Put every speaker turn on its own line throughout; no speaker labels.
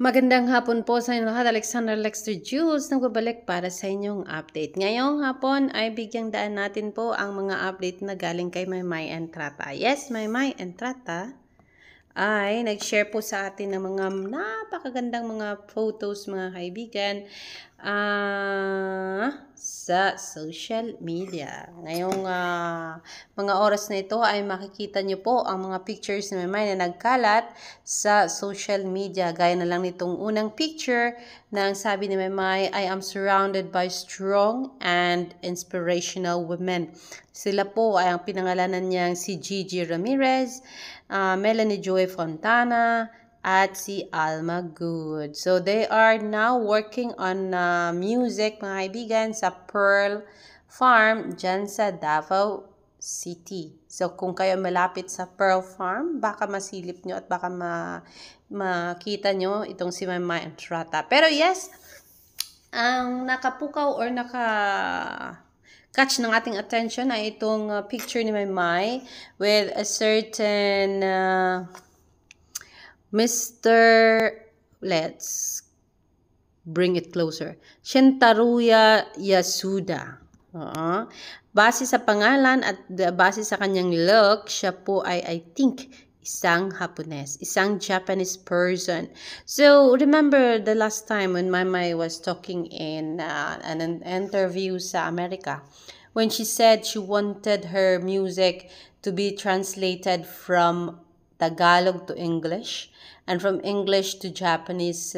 Magandang hapon po sa inyo lahat. Alexander Lexter Jules nagbabalik para sa inyong update. Ngayong hapon ay bigyang daan natin po ang mga update na galing kay Maymay Entrata. Yes, Maymay Entrata ay nag-share po sa atin ng mga napakagandang mga photos, mga kaibigan, sa social media. Ngayong mga oras na ito ay makikita nyo po ang mga pictures ni Maymay na nagkalat sa social media. Gaya na lang nitong unang picture na ang sabi ni Maymay, I am surrounded by strong and inspirational women. Sila po ay ang pinangalanan niyang si Gigi Ramirez, Melanie Joy Fontana, at si Alma Good. So, they are now working on music, mga kaibigan, sa Pearl Farm dyan sa Davao City. So, kung kayo malapit sa Pearl Farm, baka masilip nyo at baka makita nyo itong si Maymay Entrata. Pero yes, ang nakapukaw or catch ng ating attention ay itong picture ni Maymay with a certain let's bring it closer, Shentaruya Yasuda. Base sa pangalan at base sa kanyang look, siya po ay I think isang Hapones, isang Japanese person. So, remember the last time when Maymay was talking in an interview sa America, when she said she wanted her music to be translated from Tagalog to English, and from English to Japanese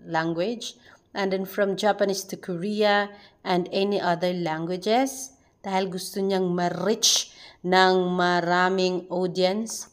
language, and then from Japanese to Korea, and any other languages, dahil gusto niyang ma-reach ng maraming audience,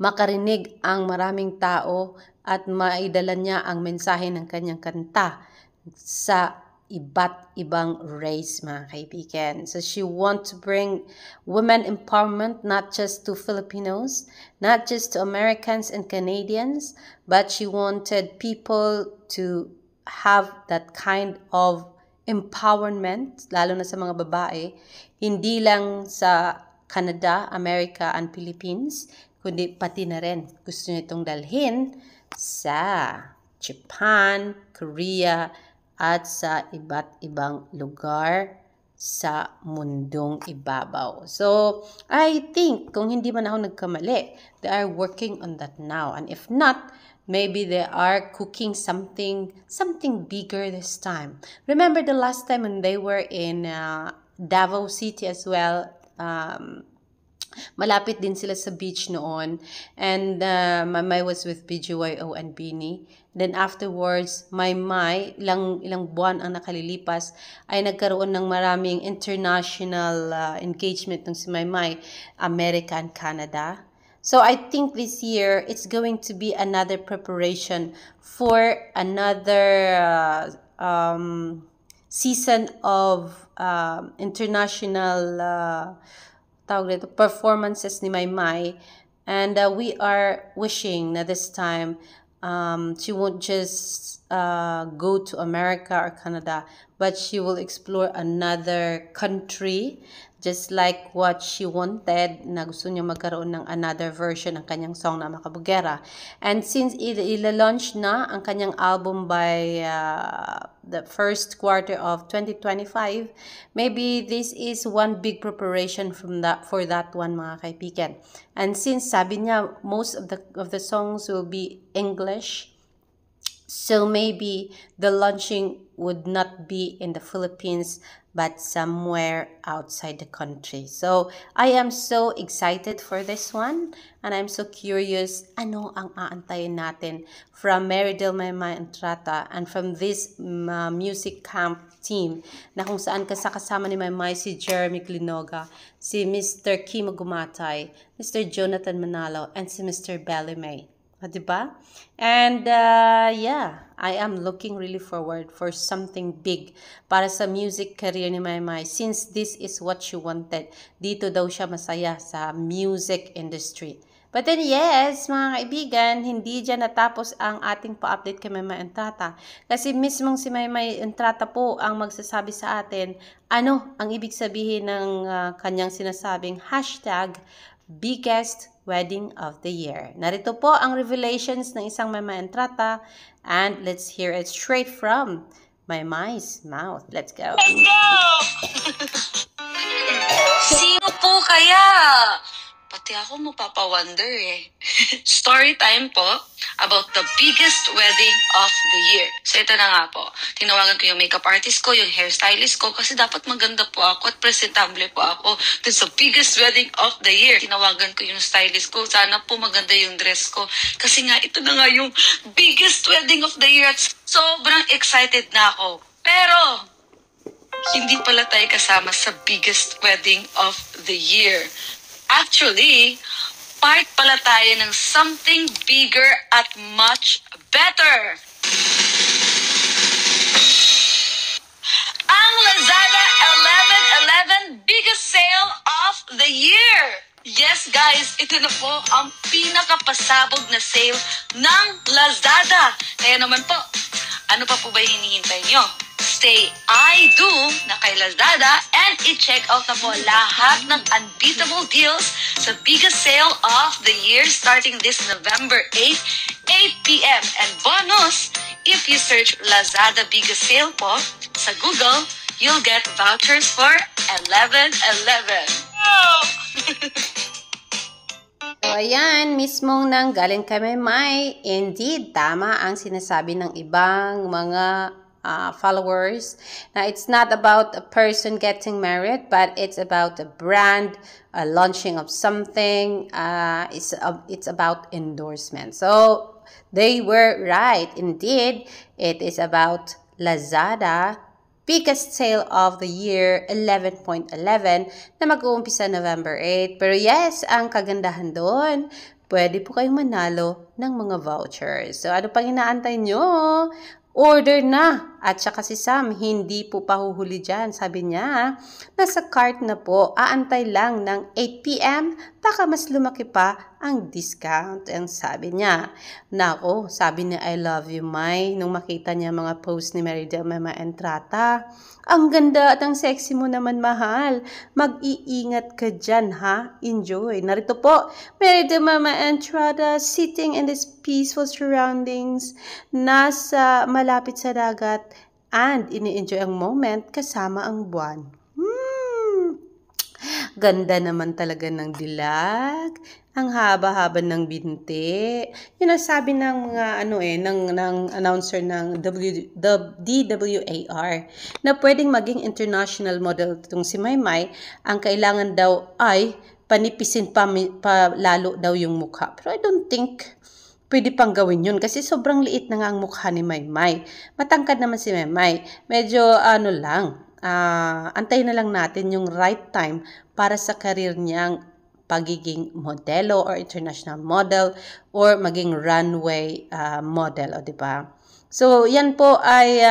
makarinig ang maraming tao, at maidala niya ang mensahe ng kanyang kanta sa iba't ibang race, mga kaibigan. So she wants to bring women empowerment not just to Filipinos, not just to Americans and Canadians, but she wanted people to have that kind of empowerment, lalo na sa mga babae, hindi lang sa Canada, America, and Philippines, kundi pati na rin gusto niya itong dalhin sa Japan, Korea, at sa iba't ibang lugar sa mundong ibabaw. So, I think, kung hindi man ako nagkamali, they are working on that now. And if not, maybe they are cooking something bigger this time. Remember the last time when they were in Davao City as well, malapit din sila sa beach noon, and Maymay was with BGYO and Beanie. Then afterwards, Maymay, ilang buwan ang nakalilipas, ay nagkaroon ng maraming international engagement ng si Maymay, America and Canada. So I think this year, it's going to be another preparation for another season of international performances ni Maymay, and we are wishing na this time she won't just go to America or Canada, but she will explore another country, just like what she wanted, na gusto niya magkaroon ng another version ng kanyang song na Makabugera. And since ila-launch na ang kanyang album by the first quarter of 2025, maybe this is one big preparation for that one, mga kaibigan. And since sabi niya most of the songs will be English, so maybe the launching would not be in the Philippines, but somewhere outside the country. So, I am so excited for this one, and I'm so curious, ano ang aantayin natin from Meridel Maymay Entrata and from this music camp team, na kung saan kasama ni Maymay si Jeremy Clinoga, si Mr. Kimo Gumatay, Mr. Jonathan Manalo, and si Mr. Belly May. Diba? And yeah, I am looking really forward for something big para sa music career ni Maymay, since this is what she wanted. Dito daw siya masaya sa music industry. But then yes, mga kaibigan, hindi dyan natapos ang ating pa-update kay Maymay Entrata. Kasi mismong si Maymay Entrata po ang magsasabi sa atin ano ang ibig sabihin ng kanyang sinasabing hashtag biggest wedding of the year. Narito po ang revelations ng isang Maymay Entrata, and let's hear it straight from Maymay's mouth. Let's go!
Let's go! Sino po kaya? Pati ako mapapawonder eh. Story time po about the biggest wedding of the year. So ito na nga po. Tinawagan ko yung makeup artist ko, yung hairstylist ko, kasi dapat maganda po ako at presentable po ako dun sa biggest wedding of the year. Tinawagan ko yung stylist ko, sana po maganda yung dress ko. Kasi nga, ito na nga yung biggest wedding of the year at sobrang excited na ako. Pero, hindi pala tayo kasama sa biggest wedding of the year. Actually, part pala tayo ng something bigger at much better. Ang Lazada 11/11 biggest sale of the year. Yes guys, ito na po ang pinakapasabog na sale ng Lazada. Kaya naman po, ano pa po ba hinihintay nyo? Stay I do na kay Lazada and i-check out na po lahat ng unbeatable deals sa biggest sale of the year starting this November 8, 8 p.m. And bonus, if you search Lazada biggest sale po sa Google, you'll get vouchers for 11/11. Oh!
So, ayan, mismong nanggaling kay Maymay. Indeed, tama ang sinasabi ng ibang mga followers. Now, it's not about a person getting married, but it's about a brand, a launching of something. It's about endorsement. So, they were right. Indeed, it is about Lazada biggest sale of the year, 11.11, na mag-uumpisa November 8. Pero yes, ang kagandahan doon, pwede po kayong manalo ng mga vouchers. So, ano pang inaantay nyo? Order na! At saka si Sam, hindi po pahuhuli dyan. Sabi niya, nasa cart na po, aantay lang ng 8 p.m. Baka mas lumaki pa ang discount. Ang sabi niya. Nako, sabi niya, I love you, May. Nung makita niya mga post ni Meridel Maymay Entrata, ang ganda at ang sexy mo naman, mahal. Mag-iingat ka dyan, ha? Enjoy. Narito po, Meridel Maymay Entrata sitting in this peaceful surroundings, nasa malapit sa dagat, and ini-enjoy ang moment kasama ang buwan. Ganda naman talaga ng dilag. Ang haba-haba ng binti. Yun ang sabi ng mga ng announcer ng DWAR na pwedeng maging international model itong si Maymay. Ang kailangan daw ay panipisin pa lalo daw yung mukha. Pero I don't think pwede pang gawin yun kasi sobrang liit na nga ang mukha ni Maymay. Matangkad naman si Maymay. Medyo antayin na lang natin yung right time para sa career niyang pagiging modelo or international model or maging runway model, o diba? So, yan po ay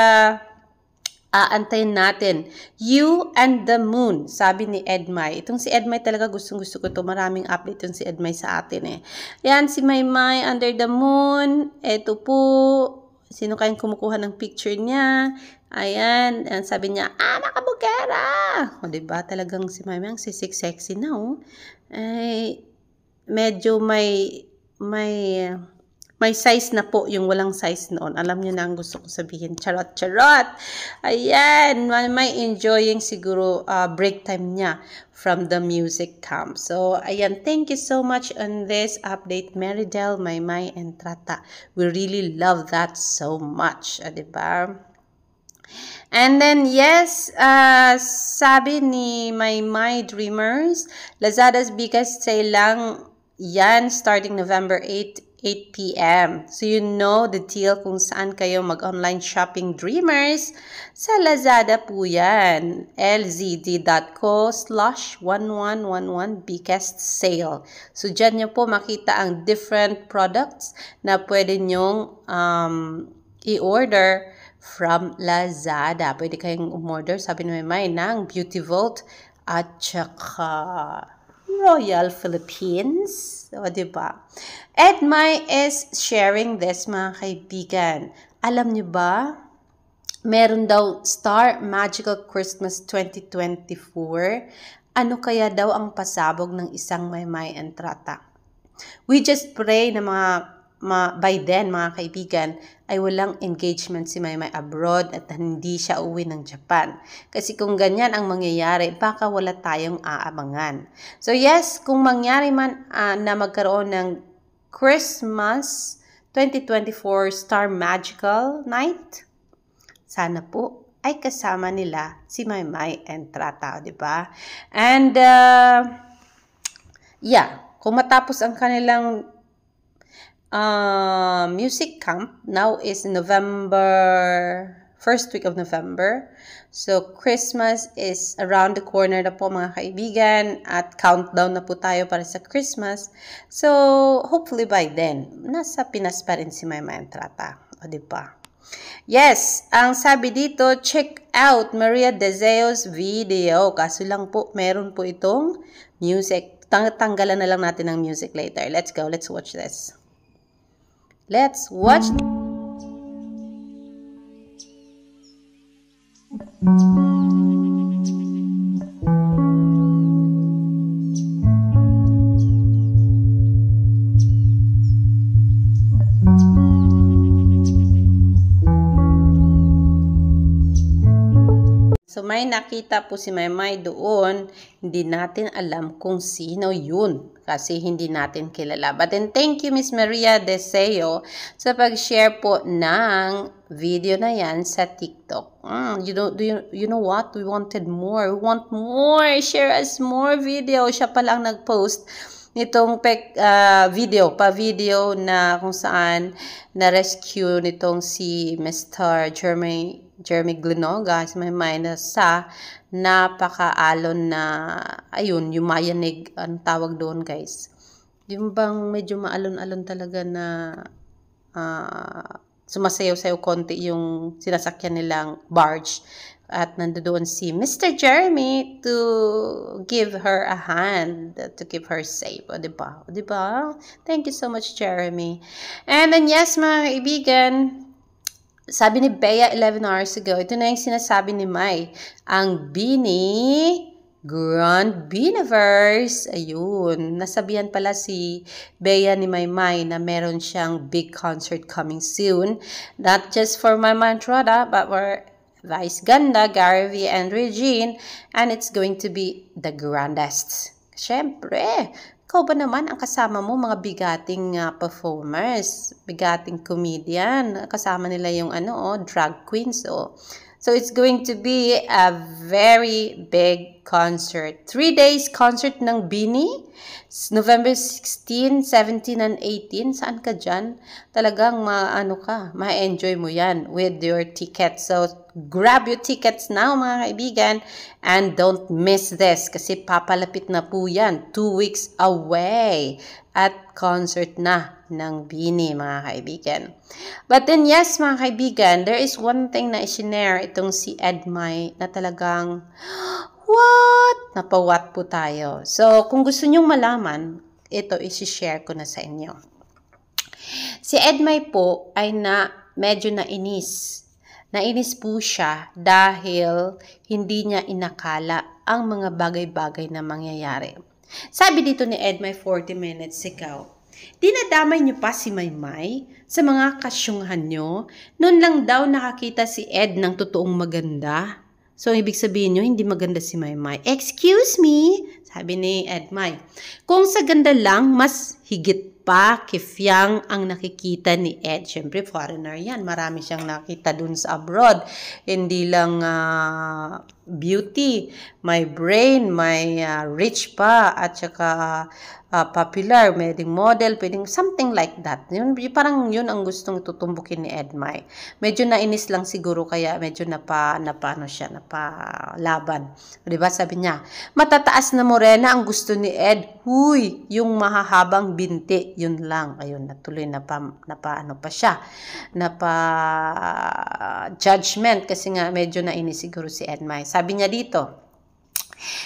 aantayin natin. You and the Moon, sabi ni Edmay. Itong si Edmay talaga gustong-gusto ko to. Maraming update yung si Edmay sa atin eh. Yan, si Maymay under the moon. Ito po, sino kayang kumukuha ng picture niya? Ayan, sabi niya, nakabugera! O, diba? Talagang si Maymay ang sexy na, oh. Ay, medyo may size na po yung walang size noon. Alam niyo na ang gusto ko sabihin. Charot, charot! Ayan, may enjoying siguro break time niya from the music camp. So, ayan, thank you so much on this update, Meridel, Maymay Entrata. We really love that so much, diba? And then, yes, sabi ni My Dreamers, Lazada's biggest sale lang yan starting November 8 p.m. So, you know the deal kung saan kayo mag-online shopping dreamers. Sa Lazada po yan. lzd.co/1111 biggest sale. So, dyan nyo po makita ang different products na pwede nyong i-order from Lazada. Pwede kayong umorder, sabi ni Maymay, ng Beauty Vault at saka Royal Philippines. O, diba? Edmay is sharing this, mga kaibigan. Alam niyo ba, meron daw Star Magical Christmas 2024 Ano kaya daw ang pasabog ng isang Maymay Entrata? We just pray na by then, mga kaibigan, ay walang engagement si Maymay abroad at hindi siya uwi ng Japan. Kasi kung ganyan ang mangyayari, baka wala tayong aabangan. So yes, kung mangyari man na magkaroon ng Christmas 2024 Star Magical Night, sana po ay kasama nila si Maymay Entrata, di ba? And yeah, kung matapos ang kanilang music camp, now is first week of November. So, Christmas is around the corner na po, mga kaibigan, at countdown na po tayo para sa Christmas. So, hopefully by then, nasa Pinas pa rin si Maymay Entrata. O, diba? Yes, ang sabi dito, check out Maria Deseo's video. Kaso lang po, meron po itong music. Tanggalan na lang natin ang music later. Let's go. Let's watch this. Let's watch. So, may nakita po si Maymay doon. Hindi natin alam kung sino yun. Kasi hindi natin kilala. But then, thank you, Miss Maria Deseo, sa pag-share po ng video na yan sa TikTok. You know what? We wanted more. We want more. Share us more video. Siya pala ang nag-post nitong video na kung saan na-rescue nitong si Mr. Jeremy Glenoga, si Maymay, na sa napakaalon na, ayun, yumayanig, ang tawag doon, guys. Yung bang medyo maalon-alon talaga na sumasayaw-sayaw konti yung sinasakyan nilang barge. At nandoon si Mr. Jeremy to give her a hand, to keep her safe. O, diba? O, diba? Thank you so much, Jeremy. And then, yes, mga kaibigan, sabi ni Bea 11 hours ago, ito na yung sinasabi ni Mai. Ang Bini Grand Biniverse. Ayun. Nasabihan pala si Bea ni Maymay na meron siyang big concert coming soon. Not just for Maymay Entrata, but for Vice Ganda, Gary V, and Regine. And it's going to be the grandest. Siyempre, ikaw ba naman ang kasama mo, mga bigating performers, bigating comedian, kasama nila yung drag queens. So it's going to be a very big concert. 3 days concert ng Bini. November 16, 17, and 18. Saan ka dyan? Talagang ma-enjoy mo yan with your tickets. So grab your tickets now, mga kaibigan. And don't miss this kasi papalapit na po yan. 2 weeks away at concert na ng Bini, mga kaibigan. But then, yes, mga kaibigan, there is one thing na isinare itong si Edmay na talagang, what? Napawat po tayo. So, kung gusto nyong malaman, ito isi-share ko na sa inyo. Si Edmay po ay medyo nainis. Nainis po siya dahil hindi niya inakala ang mga bagay-bagay na mangyayari. Sabi dito ni Edmay 40 minutes ago, dinadamay niyo pa si Maymay sa mga kasyunghan niyo. Noon lang daw nakakita si Ed ng totoong maganda. So, ibig sabihin niyo, hindi maganda si Maymay. Excuse me, sabi ni Edmay. Kung sa ganda lang, mas higit pa kifyang ang nakikita ni Ed. Siyempre, foreigner yan. Marami siyang nakita dun sa abroad. Hindi lang beauty, may brain, may rich pa, at saka popular, pwedeng model, pwedeng something like that. Parang yun ang gustong tutumbukin ni Edmay. Medyo nainis lang siguro kaya medyo napalaban. Diba sabi niya, matataas na morena ang gusto ni Ed. Huy, yung mahahabang binti, yun lang. Ayun, natuloy judgment kasi nga medyo nainis siguro si Edmay. Sabi niya dito,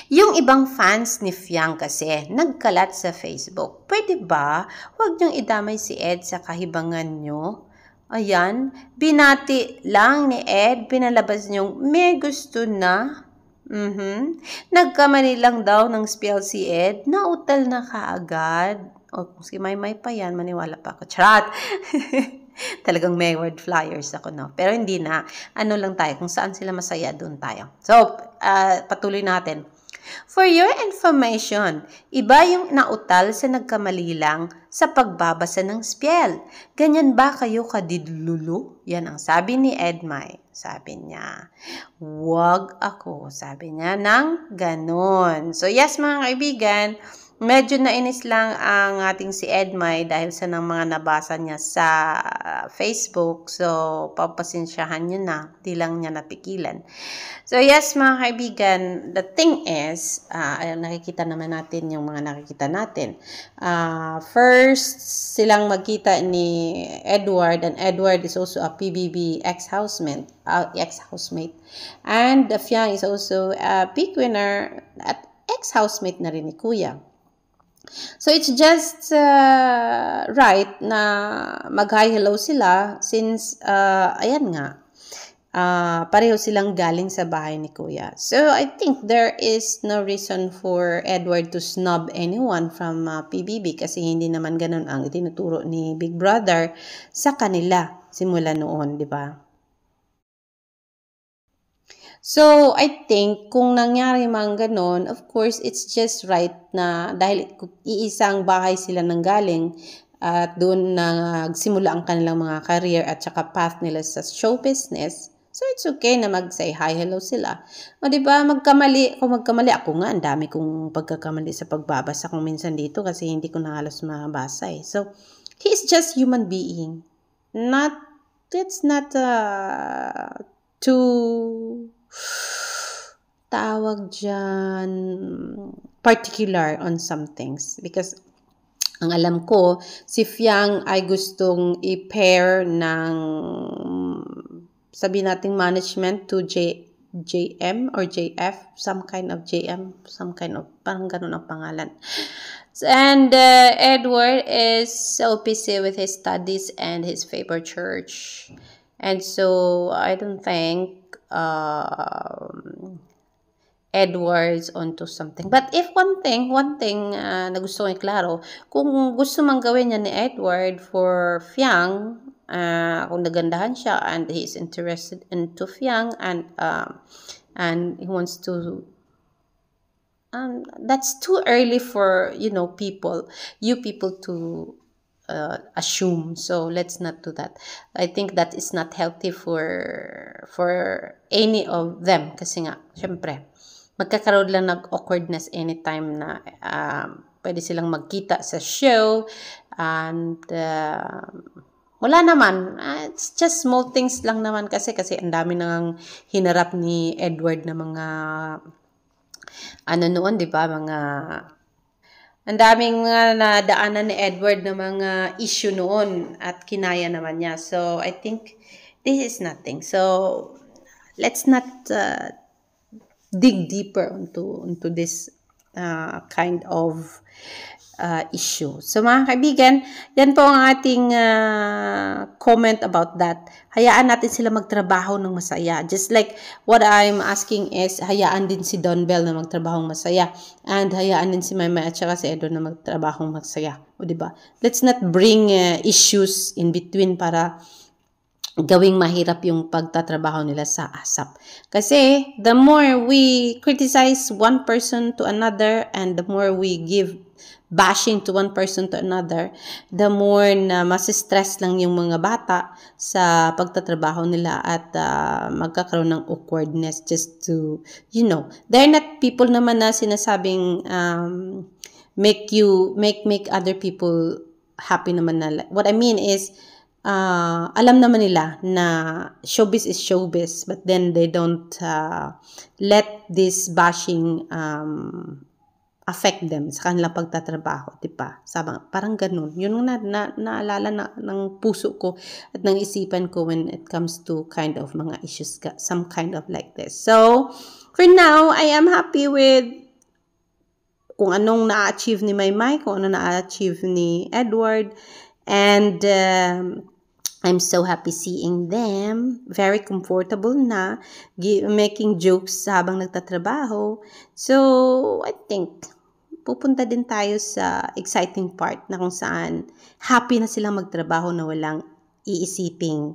yung ibang fans ni Fiang kasi nagkalat sa Facebook. Pwede ba? Huwag niyong idamay si Ed sa kahibangan niyo. Ayan, binati lang ni Ed, pinalabas niyong may gusto na. Nagkamali lang daw ng spell si Ed, nautal na kaagad. O, kung si Maymay pa yan, maniwala pa ako. Charot! Talagang may word flyers ako, no? Pero hindi na. Ano lang tayo, kung saan sila masaya, doon tayo. So, patuloy natin. For your information, iba yung nautal sa nagkamali lang sa pagbabasa ng spell. Ganyan ba kayo kadidlulu? Yan ang sabi ni Edmay. Sabi niya, wag ako. Sabi niya ng ganon. So yes mga kaibigan, medyo nainis lang ang ating si Edmay dahil sa ng mga nabasa niya sa Facebook. So, papasensyahan niyo na. Di lang niya napigilan. So, yes mga kaibigan, the thing is, nakikita naman natin yung mga nakikita natin. First, silang magkita ni Edward, and Edward is also a PBB ex-housemate. And Fiang is also a big winner at ex-housemate na rin ni Kuya. So, it's just right na mag-hi hello sila since, ayan nga, pareho silang galing sa bahay ni Kuya. So, I think there is no reason for Edward to snub anyone from PBB kasi hindi naman ganun ang itinuturo ni Big Brother sa kanila simula noon, di ba? So, I think, kung nangyari mang ganon, of course, it's just right na dahil iisang bahay sila nang galing at doon nagsimula ang kanilang mga career at saka path nila sa show business. So, it's okay na mag-say hi, hello sila. O, diba, kung magkamali, ako nga, ang dami kong pagkakamali sa pagbabasa kung minsan dito kasi hindi ko na halos mabasa eh. So, he is just human being. It's not too tawag dyan particular on some things because ang alam ko si Fiang ay gustong i-pair ng sabi nating management to JM or JF, some kind of JM, some kind of parang ganun ang pangalan. And Edward is so busy with his studies and his favorite church, and so I don't think Edwards onto something. But if one thing na gusto kong iklaro, kung gusto mang gawin niya ni Edward for Fiang, kung nagandahan siya and he is interested into Fiang and he wants to that's too early for people to assume. So let's not do that. I think that is not healthy for any of them kasi nga syempre magkakaroon lang ng awkwardness anytime na pwede silang magkita sa show and wala naman, it's just small things lang naman kasi ang dami nang hinarap ni Edward na mga noon, 'di ba, ang daming nadaanan ni Edward na mga issue noon at kinaya naman niya. So, I think this is nothing. So, let's not dig deeper into this kind of issue. So, mga kaibigan, yan po ang ating comment about that. Hayaan natin sila magtrabaho ng masaya. Just like what I'm asking is, hayaan din si Don Bell na magtrabaho ng masaya. And hayaan din si Maymay at saka si Edo na magtrabaho ng masaya. O, diba? Let's not bring issues in between para gawing mahirap yung pagtatrabaho nila sa ASAP. Kasi the more we criticize one person to another and the more we give bashing to one person to another, the more na masistress lang yung mga bata sa pagtatrabaho nila at magkakaroon ng awkwardness just to, they're not people naman na sinasabing make other people happy naman na. What I mean is, alam naman nila na showbiz is showbiz, but then they don't let this bashing affect them sa kanilang pagtatrabaho, diba? Parang ganun. Yun yung naalala ng puso ko at ng isipan ko when it comes to kind of mga issues, some kind of like this. So, for now, I am happy with kung anong na-achieve ni Maymay, kung anong na-achieve ni Edward, and I'm so happy seeing them. Very comfortable na. Making jokes habang nagtatrabaho. So, I think, pupunta din tayo sa exciting part na kung saan happy na silang magtrabaho na walang iisiping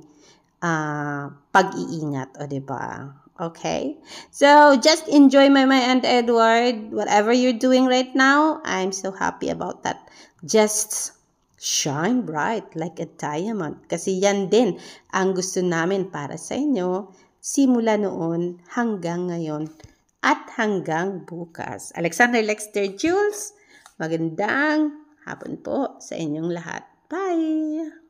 pag-iingat. O, diba? Okay? So, just enjoy my and Edward. Whatever you're doing right now, I'm so happy about that. Just shine bright like a diamond. Kasi yan din ang gusto namin para sa inyo simula noon hanggang ngayon at hanggang bukas. Alexander Lexter Jules, magandang hapon po sa inyong lahat. Bye!